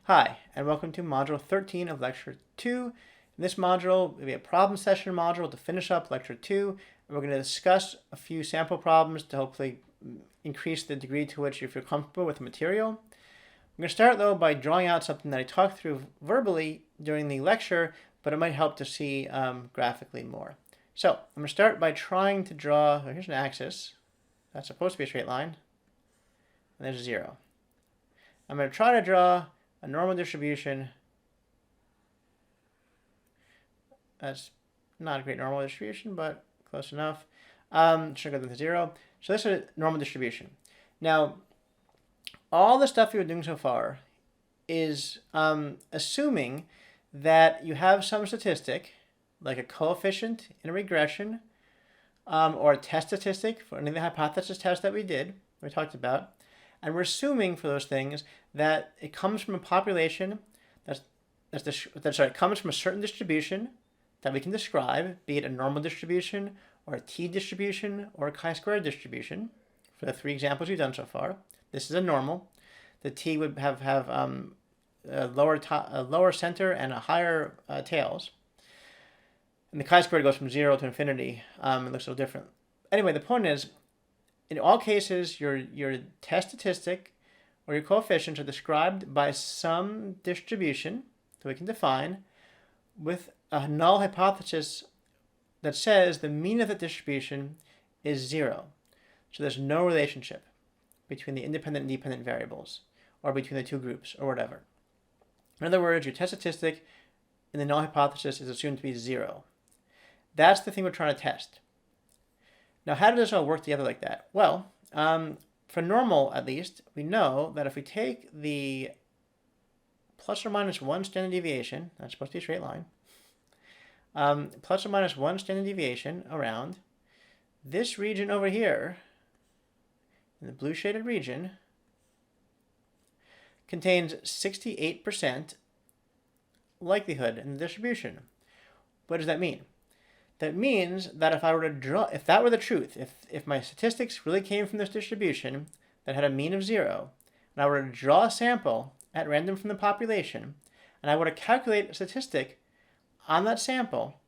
Hi, and welcome to Module 13 of Lecture 2. In this module, will be a problem session module to finish up Lecture 2, and we're going to discuss a few sample problems to hopefully increase the degree to which you feel comfortable with the material. I'm going to start, though, by drawing out something that I talked through verbally during the lecture, but it might help to see graphically more. So I'm going to start by trying to draw, here's an axis. That's supposed to be a straight line, and there's a 0. I'm going to try to draw a normal distribution. That's not a great normal distribution, but close enough. Should go to 0. So this is a normal distribution. Now, all the stuff we were doing so far is assuming that you have some statistic, like a coefficient in a regression, or a test statistic for any of the hypothesis tests that we talked about. And we're assuming for those things that it comes from a population comes from a certain distribution that we can describe, be it a normal distribution or a t-distribution or a chi-squared distribution. For the 3 examples we've done so far, this is a normal. The t would have a lower center and a higher tails. And the chi-squared goes from 0 to infinity. It looks a little different. Anyway, the point is, in all cases, your test statistic or your coefficients are described by some distribution that we can define with a null hypothesis that says the mean of the distribution is 0. So there's no relationship between the independent and dependent variables or between the two groups or whatever. In other words, your test statistic in the null hypothesis is assumed to be 0. That's the thing we're trying to test. Now, how does this all work together like that? Well, for normal, at least, we know that if we take the plus or minus 1 standard deviation, that's supposed to be a straight line, plus or minus 1 standard deviation around this region over here, in the blue shaded region, contains 68% likelihood in the distribution. What does that mean? That means that if that were the truth, if my statistics really came from this distribution that had a mean of 0, and I were to draw a sample at random from the population, and I were to calculate a statistic on that sample,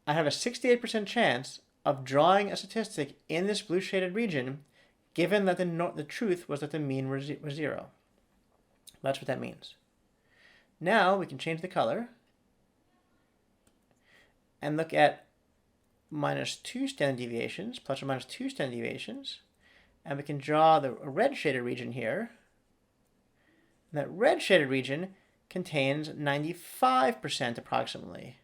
I have a 68% chance of drawing a statistic in this blue shaded region, given that the truth was that the mean was 0. That's what that means. Now we can change the color and look at minus 2 standard deviations, plus or minus 2 standard deviations, and we can draw the red shaded region here. And that red shaded region contains 95% approximately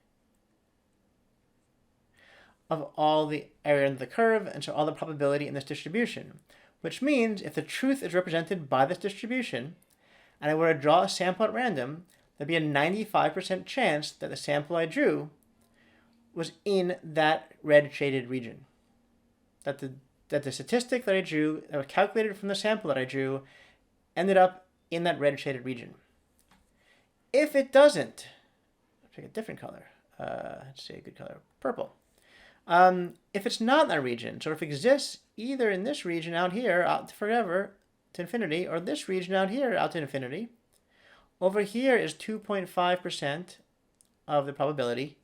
of all the area under the curve, and so all the probability in this distribution, which means if the truth is represented by this distribution, and I were to draw a sample at random, there'd be a 95% chance that the sample I drew was in that red shaded region. That the statistic that I drew, that was calculated from the sample that I drew, ended up in that red shaded region. If it doesn't, let's pick a different color. Let's say a good color, purple. If it's not in that region, so if it exists either in this region out here, out to forever, to infinity, or this region out here, out to infinity, over here is 2.5% of the probability,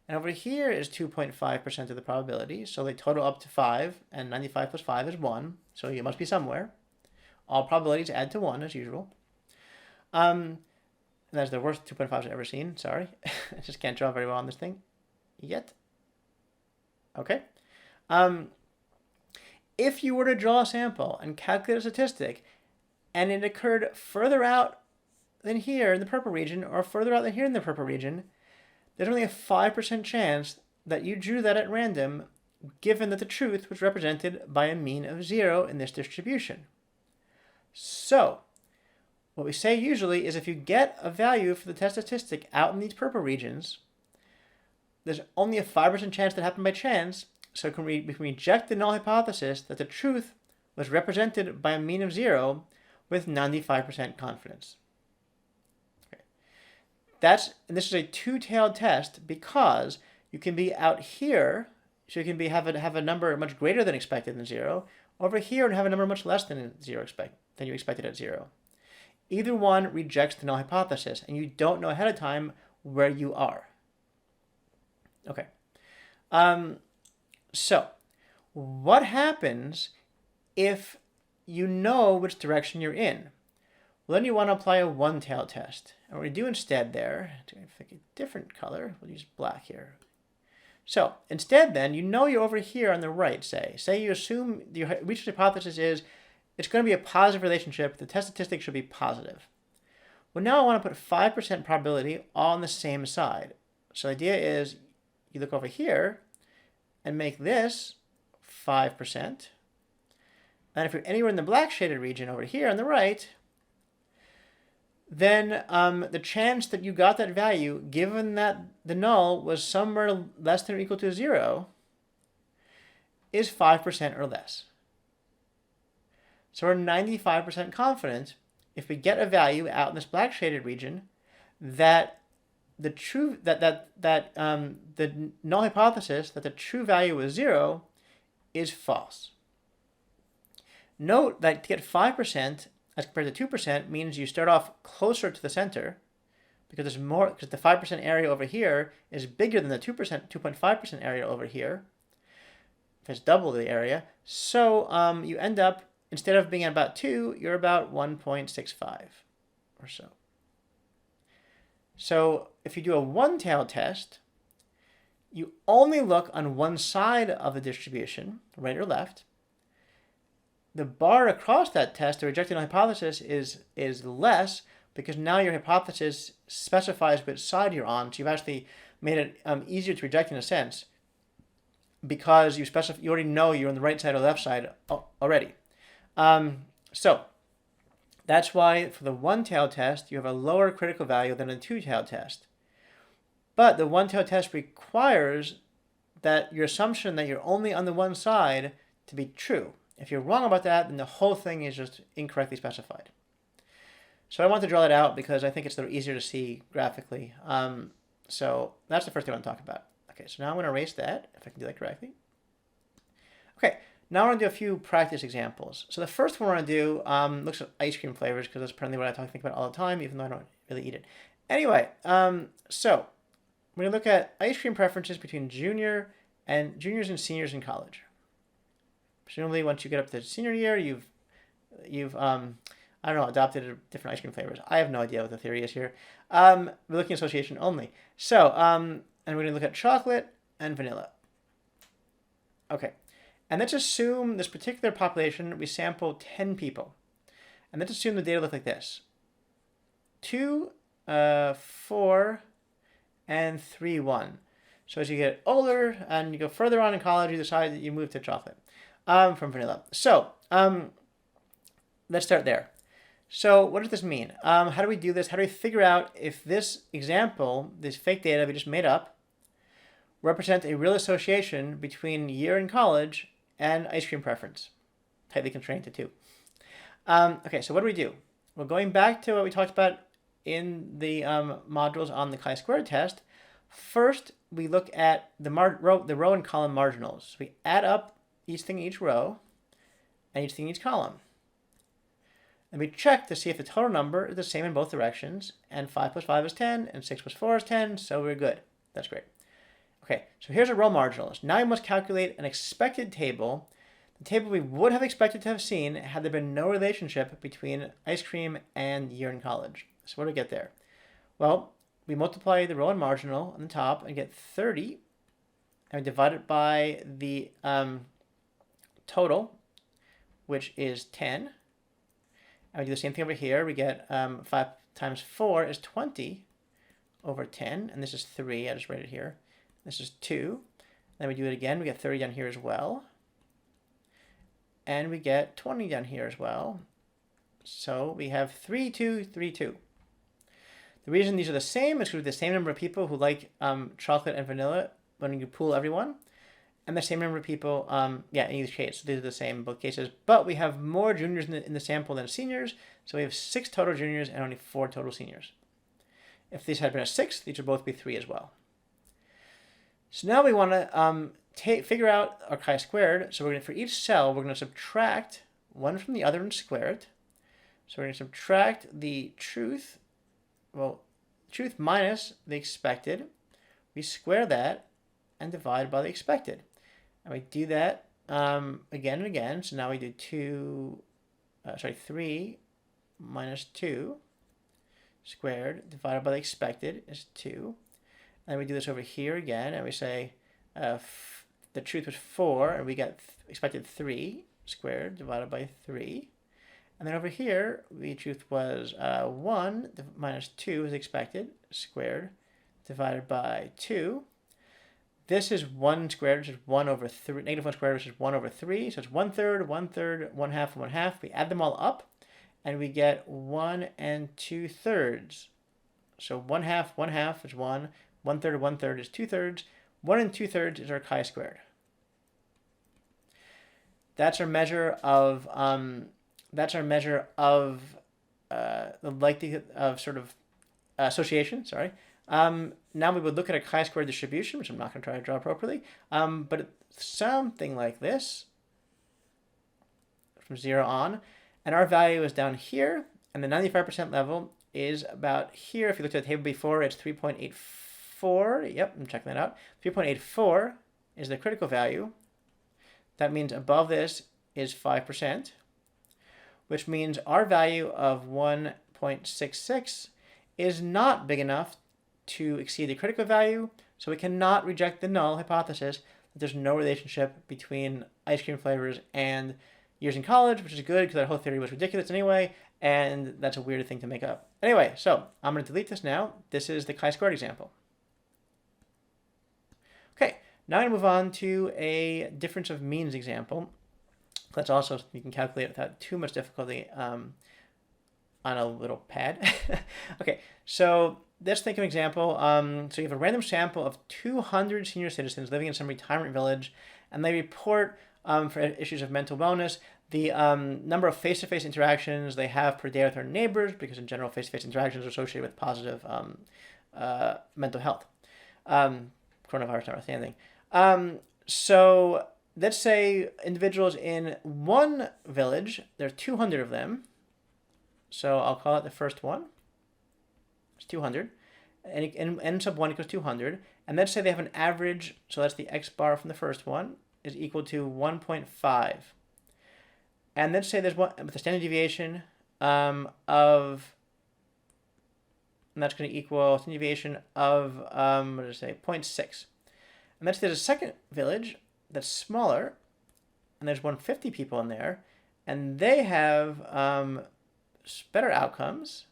and over here is 2.5% of the probability, so they total up to 5, and 95 plus 5 is 1, so you must be somewhere. All probabilities add to 1, as usual. And that's the worst 2.5s I've ever seen, sorry. I just can't draw very well on this thing yet. Okay. If you were to draw a sample and calculate a statistic, and it occurred further out than here in the purple region, or further out than here in the purple region, there's only a 5% chance that you drew that at random, given that the truth was represented by a mean of 0 in this distribution. So, what we say usually is if you get a value for the test statistic out in these purple regions, there's only a 5% chance that happened by chance, so we can reject the null hypothesis that the truth was represented by a mean of 0 with 95% confidence. And this is a two-tailed test because you can be out here, so you can have a number much greater than expected than 0, over here and have a number much less than you expected at 0. either one rejects the null hypothesis, and you don't know ahead of time where you are. Okay. So what happens if you know which direction you're in? Well, then you want to apply a one-tailed test. And what we do instead there, to pick a different color, we'll use black here. So instead then, you know you're over here on the right, say. Say you assume the research hypothesis is it's going to be a positive relationship. The test statistic should be positive. Well, now I want to put 5% probability all on the same side. So the idea is you look over here and make this 5%. And if you're anywhere in the black shaded region over here on the right, then the chance that you got that value, given that the null was somewhere less than or equal to 0, is 5% or less. So we're 95% confident if we get a value out in this black shaded region that the true the null hypothesis that the true value is 0 is false. Note that to get 5% as compared to 2% means you start off closer to the center because there's more, because the 5% area over here is bigger than the 2.5% area over here. It's double the area. So you end up, instead of being at about 2, you're about 1.65 or so. So if you do a one-tailed test, you only look on one side of the distribution, right or left. The bar across that test, the rejected null hypothesis, is less because now your hypothesis specifies which side you're on. So you've actually made it easier to reject in a sense because you already know you're on the right side or left side already. So that's why for the one-tailed test, you have a lower critical value than a two-tailed test. But the one-tailed test requires that your assumption that you're only on the one side to be true. If you're wrong about that, then the whole thing is just incorrectly specified. So I want to draw that out because I think it's a little easier to see graphically. So that's the first thing I want to talk about. Okay, so now I'm going to erase that, if I can do that correctly. Okay, now I want to do a few practice examples. So the first one I want to do looks at ice cream flavors because that's apparently what I think about all the time, even though I don't really eat it. Anyway, so we're going to look at ice cream preferences between juniors and seniors in college. Presumably, once you get up to senior year, you've I don't know, adopted different ice cream flavors. I have no idea what the theory is here. We're looking at association only. So, and we're going to look at chocolate and vanilla. Okay, and let's assume this particular population, we sample 10 people. And let's assume the data look like this. 2, 4, and 3, 1. So as you get older and you go further on in college, you decide that you move to chocolate. From vanilla. So let's start there. So what does this mean? How do we do this? How do we figure out if this example, this fake data we just made up, represent a real association between year in college and ice cream preference? Tightly constrained to 2. Okay, so what do we do? Well, going back to what we talked about in the modules on the chi-squared test, first we look at the row and column marginals. So we add up each thing in each row and each thing in each column. And we check to see if the total number is the same in both directions, and 5 plus 5 is 10, and 6 plus 4 is 10, so we're good. That's great. Okay, so here's a row marginals. Now we must calculate an expected table, the table we would have expected to have seen had there been no relationship between ice cream and year in college. So what do we get there? Well, we multiply the row and marginal on the top and get 30, and we divide it by the total, which is 10. And we do the same thing over here. We get 5 times 4 is 20 over 10. And this is 3. I just write it here. This is 2. Then we do it again. We get 30 down here as well. And we get 20 down here as well. So we have 3, 2, 3, 2. The reason these are the same is because we have the same number of people who like chocolate and vanilla when you pool everyone. And the same number of people, in each case. So these are the same in both cases. But we have more juniors in the sample than seniors. So we have 6 total juniors and only 4 total seniors. If these had been a 6, these would both be 3 as well. So now we want to figure out our chi-squared. So we're going to, for each cell, we're going to subtract one from the other and square it. So we're going to subtract the truth, truth minus the expected. We square that and divide by the expected. And we do that again and again. So now we do 3 minus 2 squared divided by the expected is 2. And we do this over here again, and we say the truth was 4, and we got expected 3 squared divided by 3. And then over here, the truth was 1 minus 2 is expected squared divided by 2. This is 1 squared, which is 1 over 3, negative 1 squared, which is 1 over 3. So it's 1/3, 1/3, 1/2, and 1/2. We add them all up, and we get 1 2/3. So 1/2, 1/2 is 1. 1/3, 1/3 is 2/3. 1 2/3 is our chi-squared. That's our measure of the likelihood of sort of association. Sorry. Now we would look at a chi-square distribution, which I'm not going to try to draw appropriately, but something like this from 0 on, and our value is down here, and the 95% level is about here. If you looked at the table before, it's 3.84. Yep, I'm checking that out. 3.84 is the critical value. That means above this is 5%, which means our value of 1.66 is not big enough to exceed the critical value, so we cannot reject the null hypothesis that there's no relationship between ice cream flavors and years in college, which is good because that whole theory was ridiculous anyway, and that's a weird thing to make up. Anyway, so I'm going to delete this now. This is the chi-squared example. Okay, now I'm going to move on to a difference of means example. That's also something you can calculate without too much difficulty on a little pad. Okay, so let's think of an example. So you have a random sample of 200 senior citizens living in some retirement village, and they report for issues of mental wellness the number of face-to-face interactions they have per day with their neighbors, because in general face-to-face interactions are associated with positive mental health. Coronavirus notwithstanding. So let's say individuals in one village, there are 200 of them. So I'll call it the first one. It's 200. And n sub 1 equals 200. And let's say they have an average, so that's the x bar from the first one, is equal to 1.5. And let's say there's one with a standard deviation and that's going to equal standard deviation of, 0.6. And let's say there's a second village that's smaller, and there's 150 people in there, and they have better outcomes,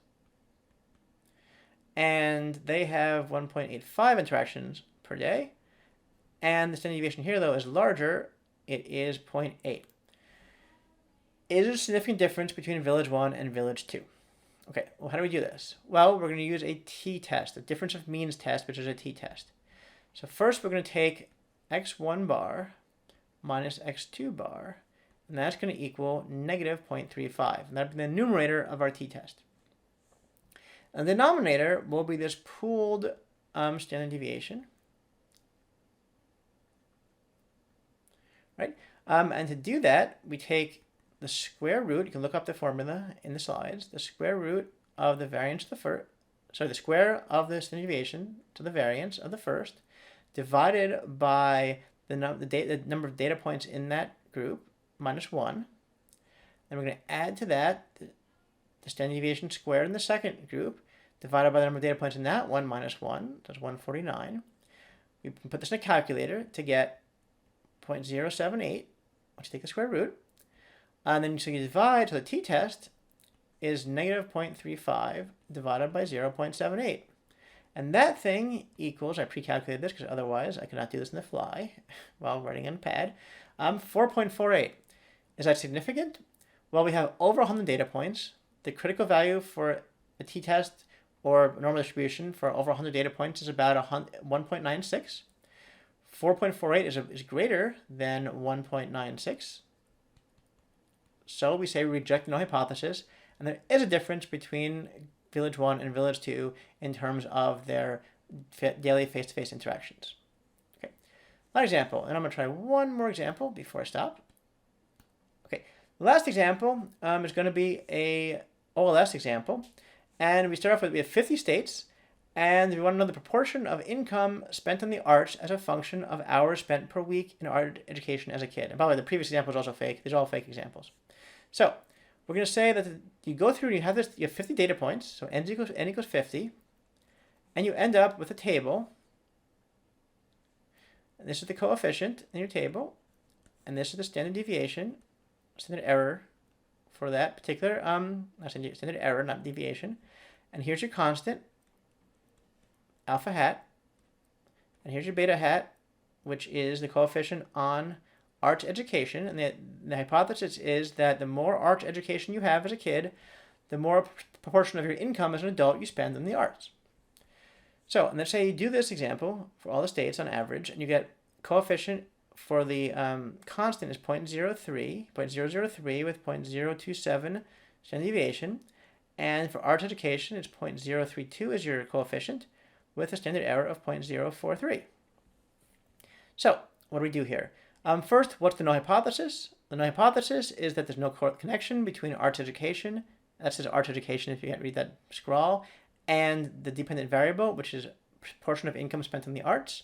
and they have 1.85 interactions per day, and the standard deviation here, though, is larger. It is 0.8. Is there a significant difference between village 1 and village 2? Okay, well, how do we do this? Well, we're going to use a t-test, a difference of means test, which is a t-test. So first, we're going to take x1 bar minus x2 bar, and that's going to equal negative 0.35. And that'll be the numerator of our t-test. And the denominator will be this pooled standard deviation. Right? And to do that, we take the square root, you can look up the formula in the slides, the square root of the variance of the first, the square of the standard deviation to the variance of the first, divided by the number of data points in that group, minus 1. Then we're going to add to that the standard deviation squared in the second group, divided by the number of data points in that one, minus 1, that's 149. We can put this in a calculator to get 0.078, once you take the square root. And then so you divide, so the t-test is negative 0.35 divided by 0.78. And that thing equals, I pre-calculated this because otherwise I could not do this on the fly while writing on a pad, 4.48. Is that significant? Well, we have over 100 data points. The critical value for a t-test or normal distribution for over 100 data points is about 1.96. 4.48 is greater than 1.96. So we say we reject the null hypothesis, and there is a difference between village 1 and village 2 in terms of their daily face-to-face interactions. Okay, last example, and I'm going to try one more example before I stop. Okay, the last example is going to be a OLS example. And we start off with, we have 50 states, and we want to know the proportion of income spent on the arts as a function of hours spent per week in art education as a kid. And by the way, the previous example is also fake. These are all fake examples. So we're going to say that you go through and you have 50 data points, so n equals 50, and you end up with a table. And this is the coefficient in your table, and this is the standard deviation, standard error for that particular, standard error, not deviation. And here's your constant, alpha hat, and here's your beta hat, which is the coefficient on arts education. And the hypothesis is that the more arts education you have as a kid, the more proportion of your income as an adult you spend on the arts. So, and let's say you do this example for all the states on average, and you get coefficient for the constant is 0.03 with 0.027 standard deviation. And for arts education, it's 0.032 is your coefficient with a standard error of 0.043. So, what do we do here? First, what's the null hypothesis? The null hypothesis is that there's no connection between arts education, that says arts education if you can't read that scrawl, and the dependent variable, which is portion of income spent on the arts.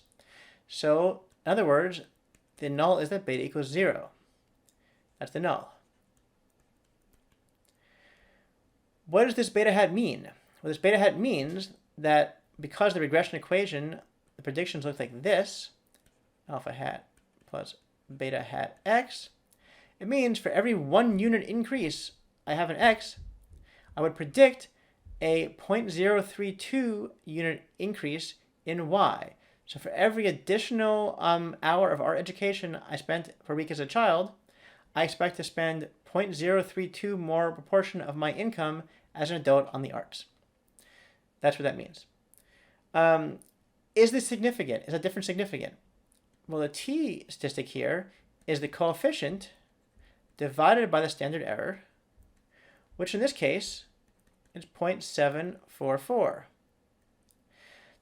So, in other words, the null is that beta equals 0. That's the null. What does this beta hat mean? Well, this beta hat means that because the regression equation, the predictions look like this, alpha hat plus beta hat x, it means for every 1 unit increase I have in x, I would predict a 0.032 unit increase in y. So for every additional hour of art education I spent per week as a child, I expect to spend 0.032 more proportion of my income as an adult on the arts. That's what that means. Is this significant? Is that difference significant? Well, the t statistic here is the coefficient divided by the standard error, which in this case is 0.744.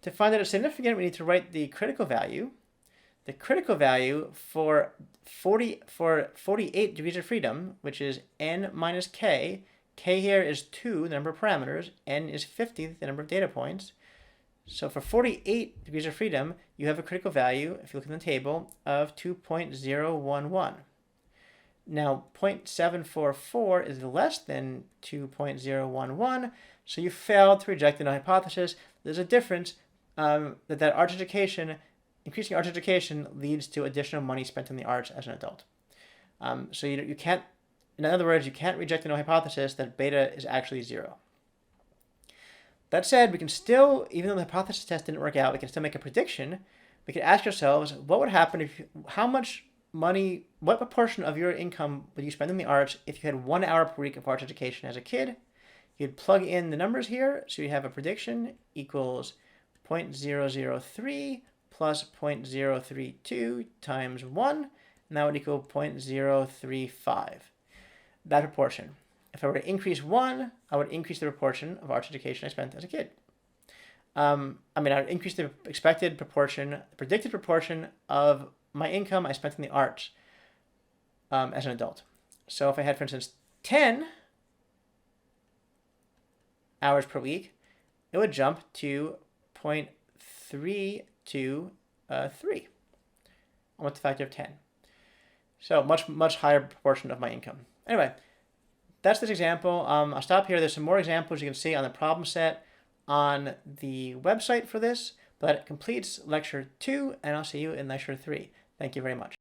To find that it's significant, we need to write the critical value. The critical value for 48 degrees of freedom, which is n minus k. K here is 2, the number of parameters. N is 50, the number of data points. So for 48 degrees of freedom, you have a critical value, if you look in the table, of 2.011. Now, 0.744 is less than 2.011, so you failed to reject the null hypothesis. There's a difference that arts education, increasing arts education leads to additional money spent on the arts as an adult. So you can't, in other words, you can't reject the null hypothesis that beta is actually 0. That said, we can still, even though the hypothesis test didn't work out, we can still make a prediction. We can ask ourselves, what would happen if, how much money, what proportion of your income would you spend on the arts if you had 1 hour per week of arts education as a kid? You'd plug in the numbers here, so you have a prediction equals 0.003 plus 0.032 times 1, and that would equal 0.035. That proportion. If I were to increase 1, I would increase the proportion of arts education I spent as a kid. I would increase the expected proportion, the predicted proportion of my income I spent in the arts as an adult. So if I had, for instance, 10 hours per week, it would jump to 0.323, almost a factor of 10. So much higher proportion of my income. Anyway, that's this example. I'll stop here. There's some more examples you can see on the problem set on the website for this, but that completes lecture 2, and I'll see you in lecture 3. Thank you very much.